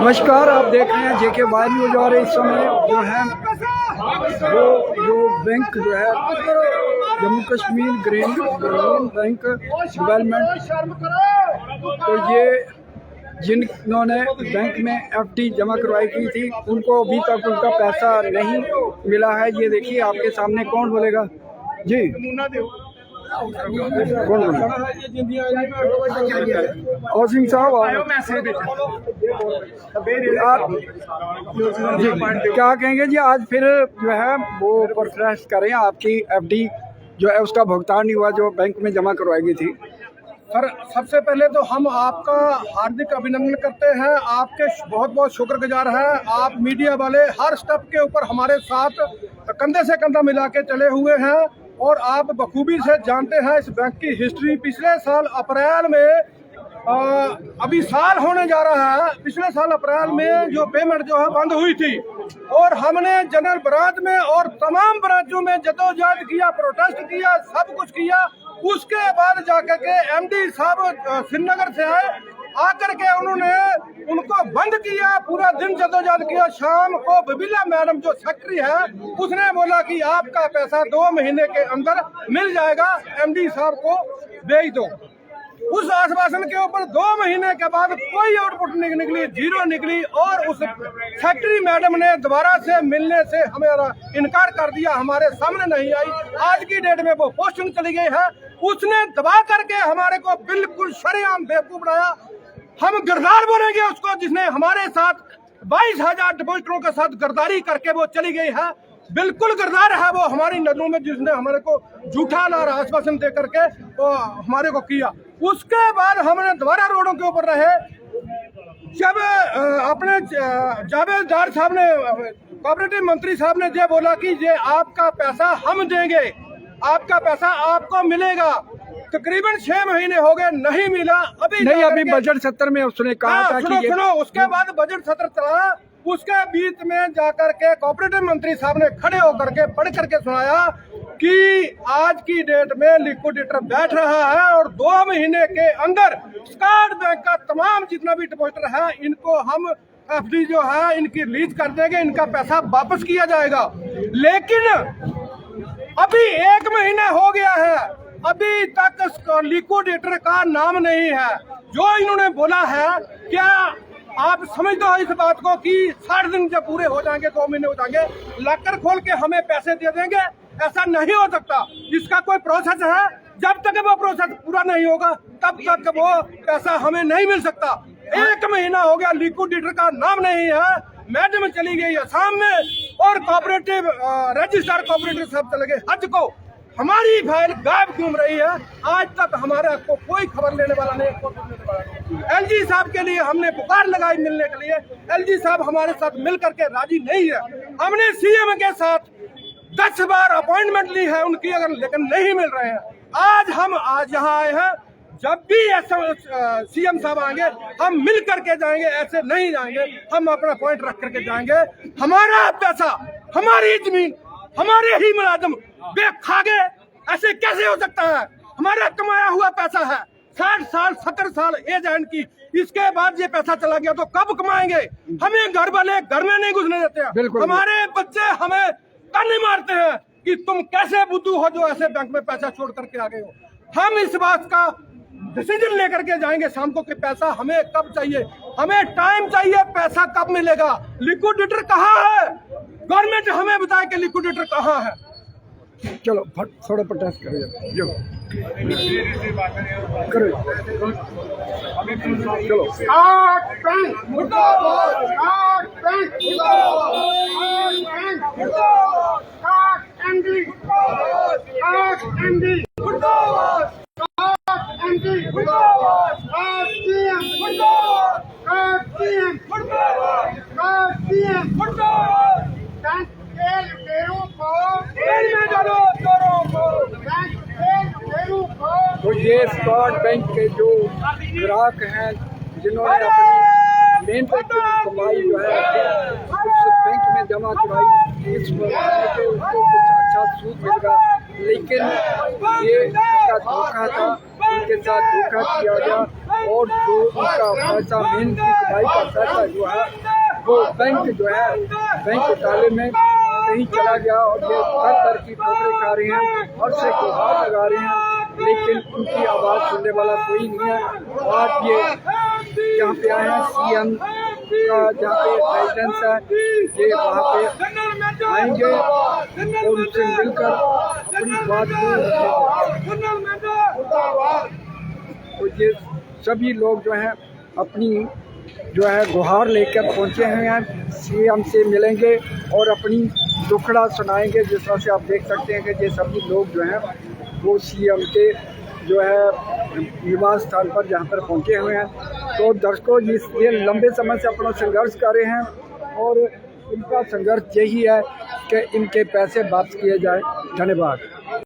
नमस्कार, आप देख रहे हैं जेके वाई न्यूज। और इस समय जो है वो जो बैंक जो है जम्मू कश्मीर ग्रामीण बैंक डेवलपमेंट, तो ये जिन्होंने बैंक में एफडी जमा करवाई की थी उनको अभी तक उनका पैसा नहीं मिला है। ये देखिए आपके सामने, कौन बोलेगा जी? कौन बोलेगा? और सिंह साहब आप जी क्या कहेंगे जी? आज फिर जो है वो प्रोटेस्ट करें, आपकी एफडी जो है उसका भुगतान नहीं हुआ जो बैंक में जमा करवाई गई थी। सर, सबसे पहले तो हम आपका हार्दिक अभिनंदन करते हैं, आपके बहुत बहुत शुक्रगुजार हैं। आप मीडिया वाले हर स्टेप के ऊपर हमारे साथ कंधे से कंधा मिला के चले हुए हैं और आप बखूबी से जानते हैं इस बैंक की हिस्ट्री। पिछले साल अप्रैल में अभी साल होने जा रहा है, पिछले साल अप्रैल में जो पेमेंट जो है बंद हुई थी और हमने जनरल ब्रांच में और तमाम ब्रांचों में जदोजहद किया, प्रोटेस्ट किया, सब कुछ किया। उसके बाद जाकर के एमडी साहब श्रीनगर से आए, आकर के उन्होंने उनको बंद किया, पूरा दिन जदोजहद किया। शाम को बिबिला मैडम जो सेक्रेटरी है उसने बोला कि आपका पैसा 2 महीने के अंदर मिल जाएगा, एमडी साहब को भेज दो। उस आश्वासन के ऊपर 2 महीने के बाद कोई आउटपुट नहीं निकली, जीरो निकली। और उस सेक्रेटरी मैडम ने दोबारा से मिलने से हमारा इनकार कर दिया, हमारे सामने नहीं आई। आज की डेट में वो पोस्टिंग चली गई है। उसने दबा करके हमारे को बिल्कुल शरेआम बेवकूफ बनाया। हम गिरदार बोलेंगे उसको जिसने हमारे साथ 22,000 डिपॉजिटरों के साथ गिरदारी करके वो चली गई है। बिल्कुल गिरदार है वो हमारी नजरों में, जिसने हमारे को झूठा नारा आश्वासन दे करके वो हमारे को किया। उसके बाद हमने दोबारा रोडों के ऊपर रहे। जब अपने जावेददार साहब ने, कोऑपरेटिव मंत्री साहब ने ये बोला कि ये आपका पैसा हम देंगे, आपका पैसा आपको मिलेगा। तकरीबन 6 महीने हो गए, नहीं मिला। अभी बजट सत्र में उसने कहा था कि सुनो, उसके बाद बजट सत्र चला। उसके बीच में जाकर के कोऑपरेटिव मंत्री साहब ने खड़े होकर के पढ़ करके सुनाया कि आज की डेट में लिक्विडेटर बैठ रहा है और 2 महीने के अंदर स्टेट बैंक का तमाम जितना भी डिपॉजिटर है इनको हम एफडी जो है इनकी रिलीज कर देंगे, इनका पैसा वापस किया जाएगा। लेकिन अभी 1 महीना हो गया है, अभी तक लिक्विडेटर का नाम नहीं है। जो इन्होंने बोला है, क्या आप समझते हो इस बात को कि 60 दिन जब पूरे हो जाएंगे, 2 महीने हो जाएंगे, लॉकर खोल के हमें पैसे दे देंगे? ऐसा नहीं हो सकता। इसका कोई प्रोसेस है, जब तक वो प्रोसेस पूरा नहीं होगा तब तक वो पैसा हमें नहीं मिल सकता। 1 महीना हो गया, लिक्विडेटर का नाम नहीं है। मैडम चली गई असम में और कोऑपरेटिव रजिस्ट्रार कोऑपरेटिव सब चले गए हज को। हमारी फाइल गायब घूम रही है, आज तक हमारे को कोई खबर लेने वाला नहीं। एलजी साहब के लिए हमने पुकार लगाई मिलने के लिए, एलजी साहब हमारे साथ मिल करके राजी नहीं है। हमने सीएम के साथ 10 बार अपॉइंटमेंट ली है उनकी, अगर लेकिन नहीं मिल रहे हैं। आज यहाँ आए हैं, जब भी सीएम साहब आएंगे हम मिल करके जाएंगे, ऐसे नहीं जाएंगे। हम अपना पॉइंट रख करके जाएंगे। हमारा पैसा, हमारी जमीन, हमारे ही मुलाजिम खा गए, ऐसे कैसे हो सकता है? हमारा कमाया हुआ पैसा है, 60 साल 70 साल एज है इनकी, इसके बाद ये पैसा चला गया तो कब कमाएंगे? हमें घर वाले घर में नहीं घुसने देते हैं। हमारे बच्चे हमें ताने मारते हैं कि तुम कैसे बुद्धू हो जो ऐसे बैंक में पैसा छोड़ करके आ गए हो। हम इस बात का डिसीजन लेकर के जाएंगे शाम को कि पैसा हमें कब चाहिए, हमें टाइम चाहिए, पैसा कब मिलेगा, लिक्विडेटर कहाँ है? गवर्नमेंट हमें बताए कि लिक्विडेटर कहाँ है। चलो थोड़ा प्रोटेस्ट करिए जो करो। चलो तो ये स्टेट बैंक के जो ग्राहक हैं जिन्होंने अपनी मेन कमाई जो है उस बैंक में जमा कराई, इस के उनको कुछ अच्छा सूद मिलेगा, लेकिन ये उनका धोखा था, उनके साथ धोखा किया गया। और जो उनका पैसा मेहनत की कमाई का पैसा जो है वो बैंक जो है बैंक घोटाले में कहीं चला गया और ये हर की ठोकरें खा रहे हैं और से गुहार लगा रहे हैं, लेकिन उनकी आवाज़ सुनने वाला कोई नहीं है। और ये यहाँ पे आए हैं सीएम का जहाँ पे रेजिडेंस है, ये वहाँ पे आएंगे और उनसे मिलकर अपनी बात को रखेंगे। तो ये सभी लोग जो हैं अपनी जो है गुहार लेकर पहुँचे हुए हैं, सीएम से मिलेंगे और अपनी दुखड़ा सुनाएंगे। जिस तरह से आप देख सकते हैं कि ये सभी लोग जो हैं वो सीएम के जो है निवास स्थान पर जहाँ पर पहुँचे हुए हैं। तो दर्शकों ये लंबे समय से अपना संघर्ष कर रहे हैं और इनका संघर्ष यही है कि इनके पैसे वापस किए जाए। धन्यवाद।